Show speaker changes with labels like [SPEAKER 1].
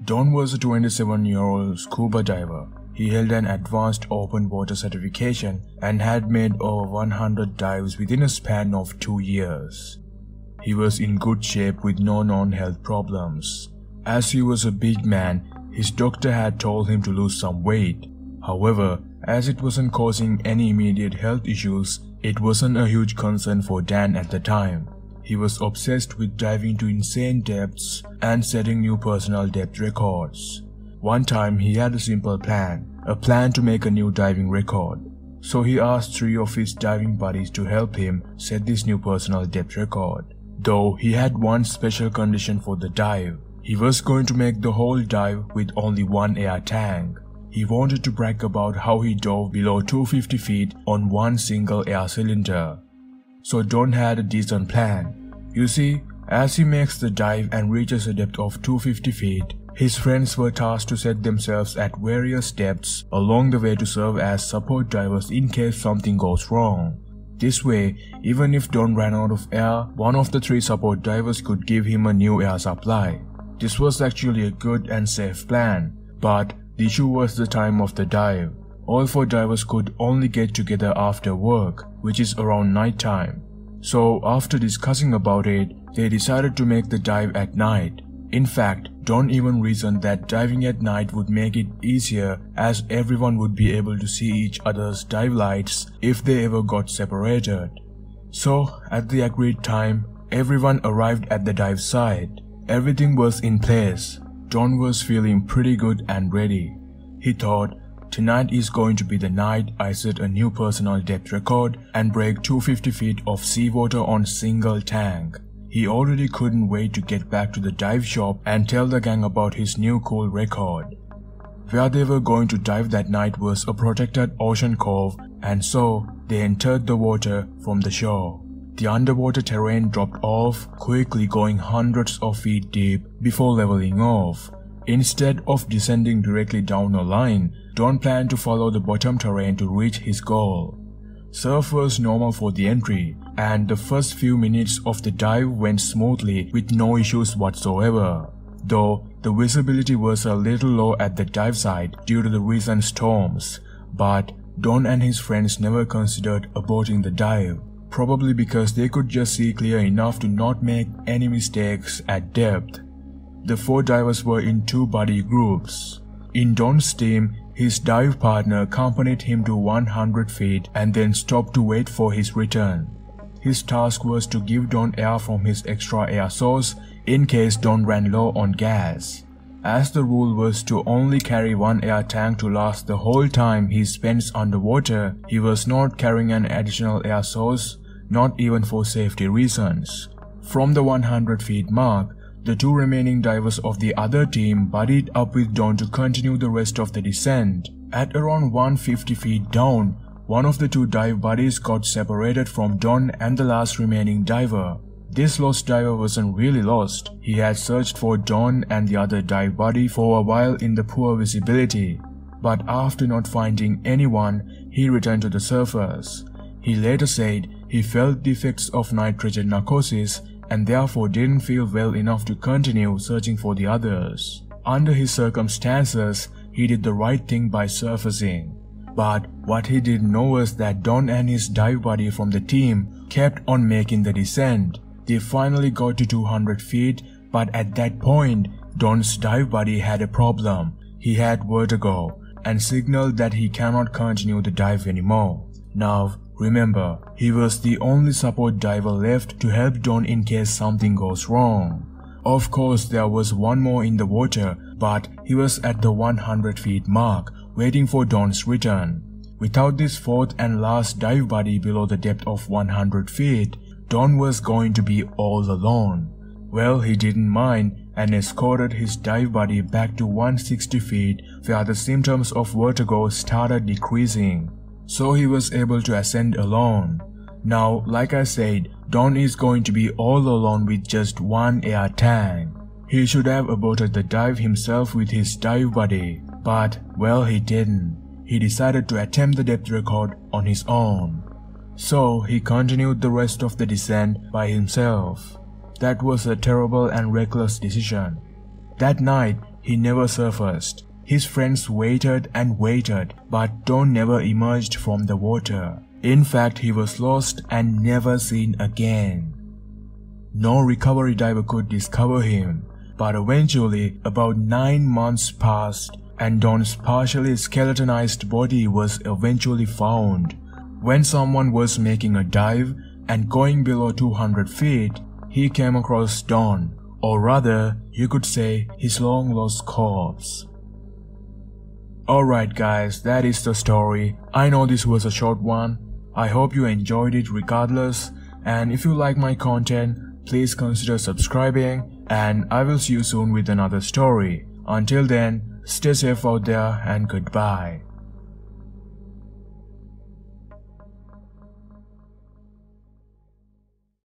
[SPEAKER 1] Don was a 27-year-old scuba diver. He held an advanced open water certification and had made over 100 dives within a span of 2 years. He was in good shape with no known health problems. As he was a big man, his doctor had told him to lose some weight. However, as it wasn't causing any immediate health issues, it wasn't a huge concern for Dan at the time. He was obsessed with diving to insane depths and setting new personal depth records. One time he had a simple plan, a plan to make a new diving record. So he asked 3 of his diving buddies to help him set this new personal depth record. Though he had one special condition for the dive. He was going to make the whole dive with only one air tank. He wanted to brag about how he dove below 250 feet on one single air cylinder. So Don had a decent plan. You see, as he makes the dive and reaches a depth of 250 feet, his friends were tasked to set themselves at various depths along the way to serve as support divers in case something goes wrong. This way, even if Don ran out of air, one of the 3 support divers could give him a new air supply. This was actually a good and safe plan, but the issue was the time of the dive. All 4 divers could only get together after work, which is around night time. So after discussing about it, they decided to make the dive at night. In fact, Don even reasoned that diving at night would make it easier as everyone would be able to see each other's dive lights if they ever got separated. So at the agreed time, everyone arrived at the dive site. Everything was in place. Don was feeling pretty good and ready. He thought, tonight is going to be the night I set a new personal depth record and break 250 feet of seawater on single tank. He already couldn't wait to get back to the dive shop and tell the gang about his new cool record. Where they were going to dive that night was a protected ocean cove, and so they entered the water from the shore. The underwater terrain dropped off, quickly going hundreds of feet deep before leveling off. Instead of descending directly down a line, Don planned to follow the bottom terrain to reach his goal. Surf was normal for the entry, and the first few minutes of the dive went smoothly with no issues whatsoever. Though the visibility was a little low at the dive site due to the recent storms, but Don and his friends never considered aborting the dive. Probably because they could just see clear enough to not make any mistakes at depth. The 4 divers were in 2 buddy groups. In Don's team, his dive partner accompanied him to 100 feet and then stopped to wait for his return. His task was to give Don air from his extra air source in case Don ran low on gas. As the rule was to only carry 1 air tank to last the whole time he spends underwater, he was not carrying an additional air source, not even for safety reasons. From the 100 feet mark, the 2 remaining divers of the other team buddied up with Don to continue the rest of the descent. At around 150 feet down, one of the 2 dive buddies got separated from Don and the last remaining diver. This lost diver wasn't really lost. He had searched for Don and the other dive buddy for a while in the poor visibility, but after not finding anyone, he returned to the surface. He later said he felt the effects of nitrogen narcosis and therefore didn't feel well enough to continue searching for the others. Under his circumstances, he did the right thing by surfacing. But what he didn't know was that Don and his dive buddy from the team kept on making the descent. They finally got to 200 feet, but at that point, Don's dive buddy had a problem. He had vertigo and signaled that he cannot continue the dive anymore. Now, remember, he was the only support diver left to help Don in case something goes wrong. Of course, there was one more in the water, but he was at the 100 feet mark, waiting for Don's return. Without this 4th and last dive buddy below the depth of 100 feet, Don was going to be all alone. Well, he didn't mind and escorted his dive buddy back to 160 feet where the symptoms of vertigo started decreasing. So he was able to ascend alone. Now, like I said, Don is going to be all alone with just 1 air tank. He should have aborted the dive himself with his dive buddy, but, well, he didn't. He decided to attempt the depth record on his own. So he continued the rest of the descent by himself. That was a terrible and reckless decision. That night, he never surfaced. His friends waited and waited, but Don never emerged from the water. In fact, he was lost and never seen again. No recovery diver could discover him, but eventually about 9 months passed and Don's partially skeletonized body was eventually found. When someone was making a dive and going below 200 feet, he came across Don, or rather, you could say his long-lost corpse. Alright guys, that is the story. I know this was a short one. I hope you enjoyed it regardless, and if you like my content, please consider subscribing, and I will see you soon with another story. Until then, stay safe out there and goodbye.